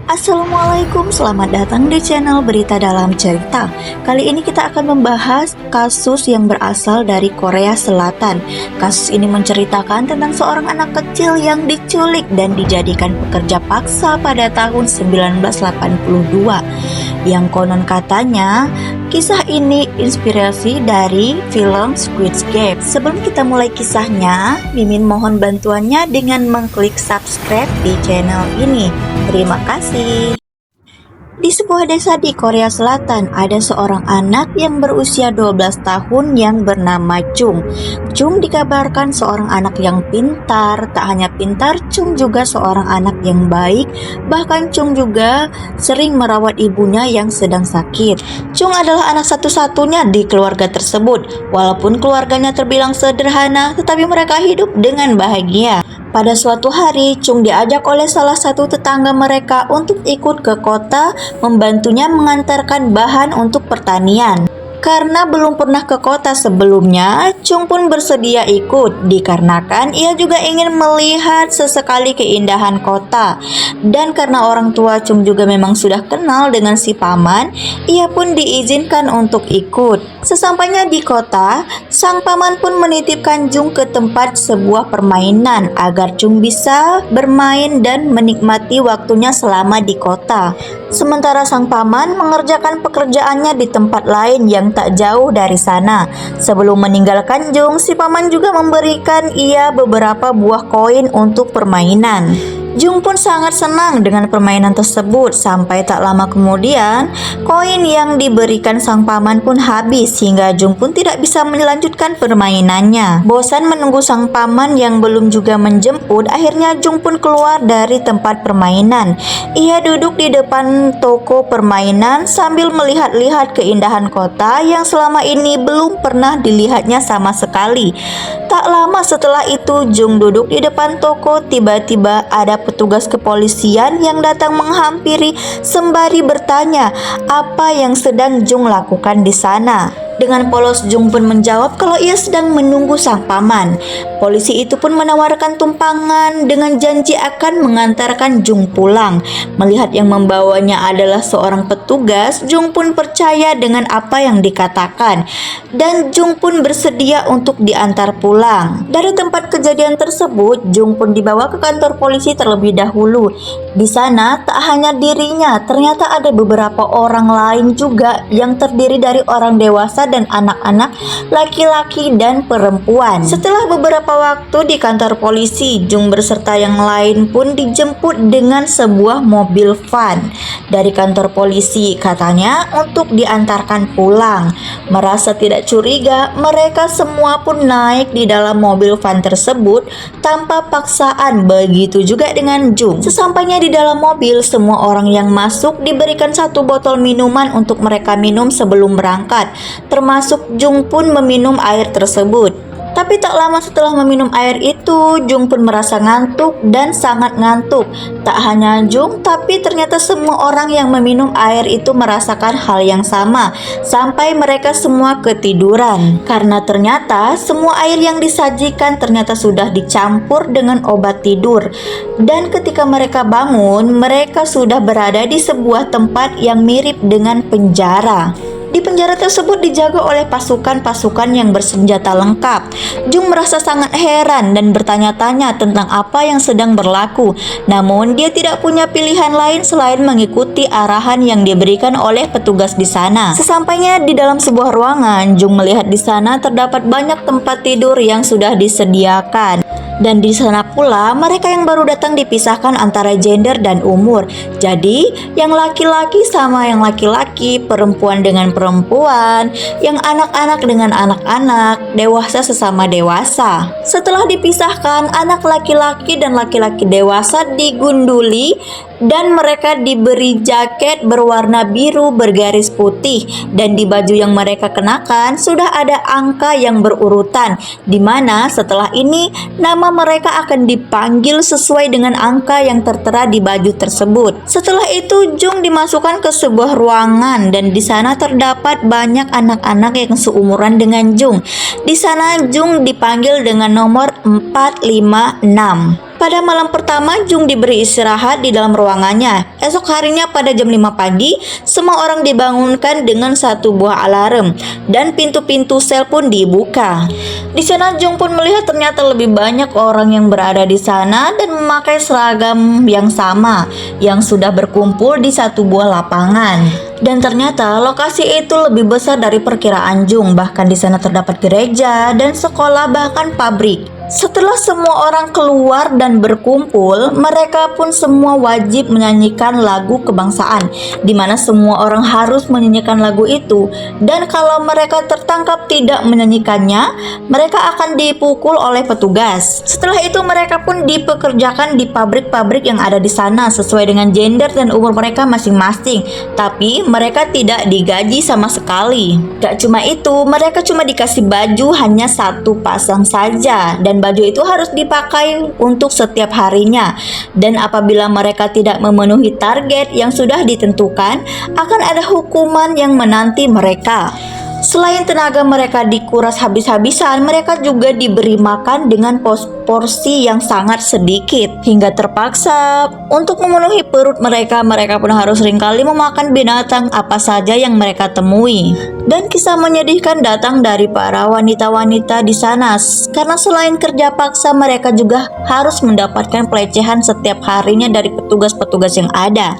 Assalamualaikum, selamat datang di channel Berita Dalam Cerita. Kali ini kita akan membahas kasus yang berasal dari Korea Selatan. Kasus ini menceritakan tentang seorang anak kecil yang diculik dan dijadikan pekerja paksa pada tahun 1982. Yang konon katanya, kisah ini inspirasi dari film Squid Game. Sebelum kita mulai kisahnya, Mimin mohon bantuannya dengan mengklik subscribe di channel ini. Terima kasih. Di sebuah desa di Korea Selatan, ada seorang anak yang berusia 12 tahun yang bernama Chung. Chung dikabarkan seorang anak yang pintar. Tak hanya pintar, Chung juga seorang anak yang baik. Bahkan Chung juga sering merawat ibunya yang sedang sakit. Chung adalah anak satu-satunya di keluarga tersebut. Walaupun keluarganya terbilang sederhana, tetapi mereka hidup dengan bahagia. Pada suatu hari, Chung diajak oleh salah satu tetangga mereka untuk ikut ke kota membantunya mengantarkan bahan untuk pertanian. Karena belum pernah ke kota sebelumnya, Chung pun bersedia ikut dikarenakan ia juga ingin melihat sesekali keindahan kota. Dan karena orang tua Chung juga memang sudah kenal dengan si paman, ia pun diizinkan untuk ikut. Sesampainya di kota, sang paman pun menitipkan Chung ke tempat sebuah permainan agar Chung bisa bermain dan menikmati waktunya selama di kota. Sementara sang paman mengerjakan pekerjaannya di tempat lain yang tak jauh dari sana. Sebelum meninggalkan Chung, si paman juga memberikan ia beberapa buah koin untuk permainan. Chung pun sangat senang dengan permainan tersebut. Sampai tak lama kemudian, koin yang diberikan sang paman pun habis hingga Chung pun tidak bisa melanjutkan permainannya. Bosan menunggu sang paman yang belum juga menjemput, akhirnya Chung pun keluar dari tempat permainan. Ia duduk di depan toko permainan sambil melihat-lihat keindahan kota yang selama ini belum pernah dilihatnya sama sekali. Tak lama setelah itu, Chung duduk di depan toko. Tiba-tiba ada petugas kepolisian yang datang menghampiri sembari bertanya apa yang sedang Chung lakukan di sana. Dengan polos, Chung pun menjawab kalau ia sedang menunggu sang paman. Polisi itu pun menawarkan tumpangan dengan janji akan mengantarkan Chung pulang. Melihat yang membawanya adalah seorang petugas, Chung pun percaya dengan apa yang dikatakan. Dan Chung pun bersedia untuk diantar pulang. Dari tempat kejadian tersebut, Chung pun dibawa ke kantor polisi terlebih dahulu. Di sana tak hanya dirinya, ternyata ada beberapa orang lain juga yang terdiri dari orang dewasa dan anak-anak, laki-laki dan perempuan. Setelah beberapa waktu di kantor polisi, Chung beserta yang lain pun dijemput dengan sebuah mobil van dari kantor polisi, katanya untuk diantarkan pulang. Merasa tidak curiga, mereka semua pun naik di dalam mobil van tersebut tanpa paksaan. Begitu juga dengan Chung. Sesampainya di dalam mobil, semua orang yang masuk diberikan satu botol minuman untuk mereka minum sebelum berangkat. Termasuk Chung pun meminum air tersebut. Tapi tak lama setelah meminum air itu, Chung pun merasa ngantuk dan sangat ngantuk. Tak hanya Chung, tapi ternyata semua orang yang meminum air itu merasakan hal yang sama, sampai mereka semua ketiduran. Karena ternyata semua air yang disajikan ternyata sudah dicampur dengan obat tidur. Dan ketika mereka bangun, mereka sudah berada di sebuah tempat yang mirip dengan penjara. Di penjara tersebut dijaga oleh pasukan-pasukan yang bersenjata lengkap. Chung merasa sangat heran dan bertanya-tanya tentang apa yang sedang berlaku. Namun dia tidak punya pilihan lain selain mengikuti arahan yang diberikan oleh petugas di sana. Sesampainya di dalam sebuah ruangan, Chung melihat di sana terdapat banyak tempat tidur yang sudah disediakan. Dan di sana pula mereka yang baru datang dipisahkan antara gender dan umur. Jadi yang laki-laki sama yang laki-laki, perempuan dengan perempuan, yang anak-anak dengan anak-anak, dewasa sesama dewasa. Setelah dipisahkan, anak laki-laki dan laki-laki dewasa digunduli dan mereka diberi jaket berwarna biru bergaris putih, dan di baju yang mereka kenakan sudah ada angka yang berurutan, di mana setelah ini nama mereka akan dipanggil sesuai dengan angka yang tertera di baju tersebut. Setelah itu Chung dimasukkan ke sebuah ruangan dan di sana terdapat banyak anak-anak yang seumuran dengan Chung. Di sana Chung dipanggil dengan nomor 456. Pada malam pertama, Jung diberi istirahat di dalam ruangannya. Esok harinya pada jam 5 pagi, semua orang dibangunkan dengan satu buah alarm dan pintu-pintu sel pun dibuka. Di sana Jung pun melihat ternyata lebih banyak orang yang berada di sana dan memakai seragam yang sama yang sudah berkumpul di satu buah lapangan. Dan ternyata lokasi itu lebih besar dari perkiraan Jung. Bahkan di sana terdapat gereja dan sekolah bahkan pabrik. Setelah semua orang keluar dan berkumpul, mereka pun semua wajib menyanyikan lagu kebangsaan, di mana semua orang harus menyanyikan lagu itu. Dan kalau mereka tertangkap tidak menyanyikannya, mereka akan dipukul oleh petugas. Setelah itu mereka pun dipekerjakan di pabrik-pabrik yang ada di sana sesuai dengan gender dan umur mereka masing-masing. Tapi mereka tidak digaji sama sekali. Gak cuma itu, mereka cuma dikasih baju hanya satu pasang saja, dan baju itu harus dipakai untuk setiap harinya. Dan apabila mereka tidak memenuhi target yang sudah ditentukan, akan ada hukuman yang menanti mereka. Selain tenaga mereka dikuras habis-habisan, mereka juga diberi makan dengan porsi yang sangat sedikit. Hingga terpaksa untuk memenuhi perut mereka, mereka pun harus seringkali memakan binatang apa saja yang mereka temui. Dan kisah menyedihkan datang dari para wanita-wanita di sana, karena selain kerja paksa, mereka juga harus mendapatkan pelecehan setiap harinya dari petugas-petugas yang ada.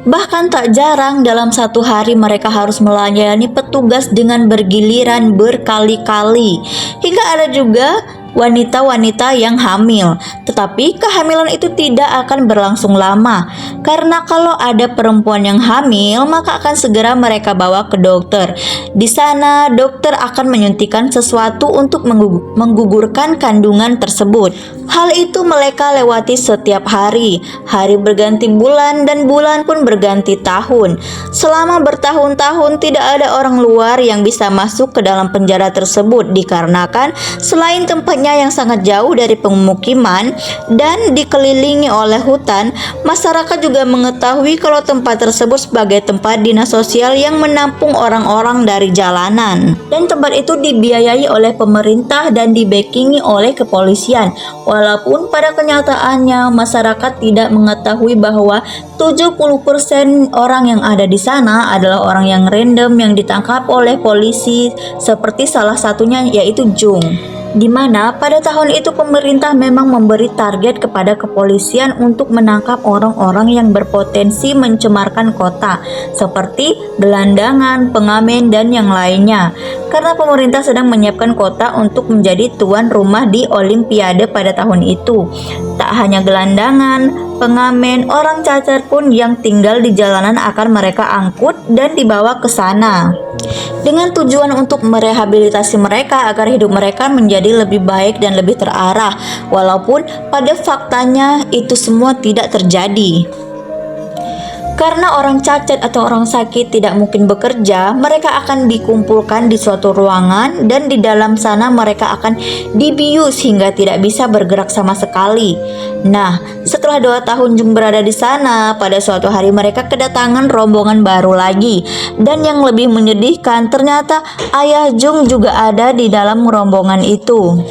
Bahkan tak jarang dalam satu hari mereka harus melayani petugas dengan bergiliran berkali-kali. Hingga ada juga wanita-wanita yang hamil. Tetapi kehamilan itu tidak akan berlangsung lama. Karena kalau ada perempuan yang hamil, maka akan segera mereka bawa ke dokter. Di sana dokter akan menyuntikkan sesuatu untuk menggugurkan kandungan tersebut. Hal itu mereka lewati setiap hari. Hari berganti bulan dan bulan pun berganti tahun. Selama bertahun-tahun tidak ada orang luar yang bisa masuk ke dalam penjara tersebut, dikarenakan selain tempatnya yang sangat jauh dari pemukiman dan dikelilingi oleh hutan, masyarakat juga mengetahui kalau tempat tersebut sebagai tempat dinas sosial yang menampung orang-orang dari jalanan. Dan tempat itu dibiayai oleh pemerintah dan dibackingi oleh kepolisian. Walaupun pada kenyataannya masyarakat tidak mengetahui bahwa 70% orang yang ada di sana adalah orang yang random yang ditangkap oleh polisi, seperti salah satunya yaitu Jung. Di mana pada tahun itu pemerintah memang memberi target kepada kepolisian untuk menangkap orang-orang yang berpotensi mencemarkan kota, seperti gelandangan, pengamen, dan yang lainnya. Karena pemerintah sedang menyiapkan kota untuk menjadi tuan rumah di Olimpiade pada tahun itu. Tak hanya gelandangan, pengamen, orang cacat pun yang tinggal di jalanan akan mereka angkut dan dibawa ke sana, dengan tujuan untuk merehabilitasi mereka agar hidup mereka menjadi lebih baik dan lebih terarah. Walaupun pada faktanya itu semua tidak terjadi. Karena orang cacat atau orang sakit tidak mungkin bekerja, mereka akan dikumpulkan di suatu ruangan dan di dalam sana mereka akan dibius hingga tidak bisa bergerak sama sekali. Nah, setelah 2 tahun Jung berada di sana, pada suatu hari mereka kedatangan rombongan baru lagi. Dan yang lebih menyedihkan, ternyata ayah Jung juga ada di dalam rombongan itu.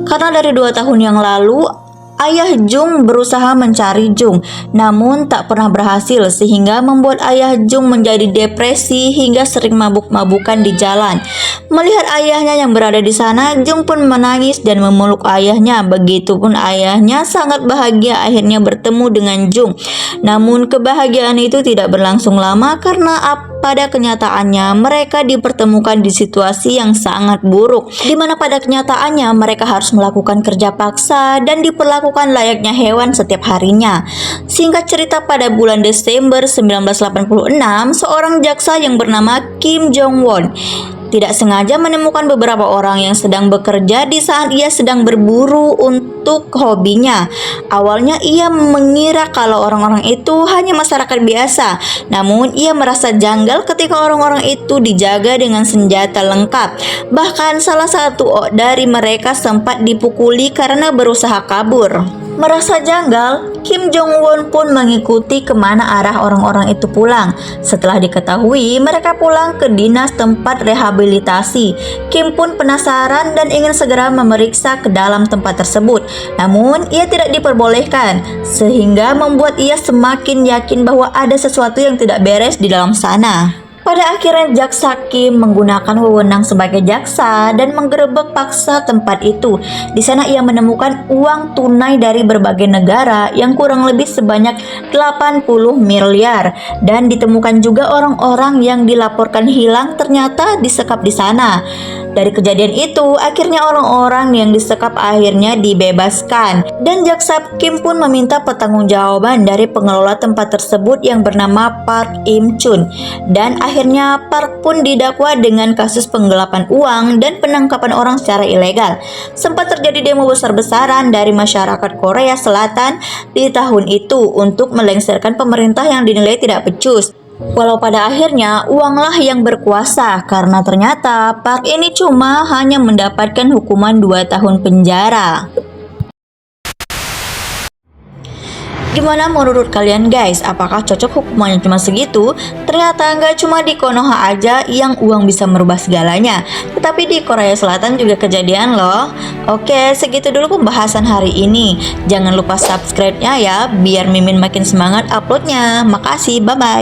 Karena dari 2 tahun yang lalu, ayah Jung berusaha mencari Jung, namun tak pernah berhasil, sehingga membuat ayah Jung menjadi depresi hingga sering mabuk-mabukan di jalan. Melihat ayahnya yang berada di sana, Jung pun menangis dan memeluk ayahnya. Begitupun ayahnya sangat bahagia akhirnya bertemu dengan Jung. Namun kebahagiaan itu tidak berlangsung lama karena pada kenyataannya mereka dipertemukan di situasi yang sangat buruk, di mana pada kenyataannya mereka harus melakukan kerja paksa dan diperlakukan layaknya hewan setiap harinya. Singkat cerita, pada bulan Desember 1986, seorang jaksa yang bernama Kim Jong-won tidak sengaja menemukan beberapa orang yang sedang bekerja di saat ia sedang berburu untuk hobinya. Awalnya ia mengira kalau orang-orang itu hanya masyarakat biasa, namun ia merasa janggal ketika orang-orang itu dijaga dengan senjata lengkap. Bahkan salah satu dari mereka sempat dipukuli karena berusaha kabur. Merasa janggal, Kim Jong Won pun mengikuti kemana arah orang-orang itu pulang. Setelah diketahui mereka pulang ke dinas tempat rehabilitasi, Kim pun penasaran dan ingin segera memeriksa ke dalam tempat tersebut. Namun ia tidak diperbolehkan, sehingga membuat ia semakin yakin bahwa ada sesuatu yang tidak beres di dalam sana. Pada akhirnya jaksa Kim menggunakan wewenang sebagai jaksa dan menggerebek paksa tempat itu. Di sana ia menemukan uang tunai dari berbagai negara yang kurang lebih sebanyak 80 miliar dan ditemukan juga orang-orang yang dilaporkan hilang ternyata disekap di sana. Dari kejadian itu, akhirnya orang-orang yang disekap akhirnya dibebaskan dan jaksa Kim pun meminta pertanggungjawaban dari pengelola tempat tersebut yang bernama Park Im Chun. Dan akhirnya Park pun didakwa dengan kasus penggelapan uang dan penangkapan orang secara ilegal. Sempat terjadi demo besar-besaran dari masyarakat Korea Selatan di tahun itu untuk melengsarkan pemerintah yang dinilai tidak becus. Walau pada akhirnya uanglah yang berkuasa karena ternyata Park ini cuma hanya mendapatkan hukuman 2 tahun penjara. Gimana menurut kalian guys? Apakah cocok hukumannya cuma segitu? Ternyata nggak cuma di Konoha aja yang uang bisa merubah segalanya, tetapi di Korea Selatan juga kejadian loh. Oke, segitu dulu pembahasan hari ini. Jangan lupa subscribe-nya ya, biar Mimin makin semangat uploadnya. Makasih, bye-bye.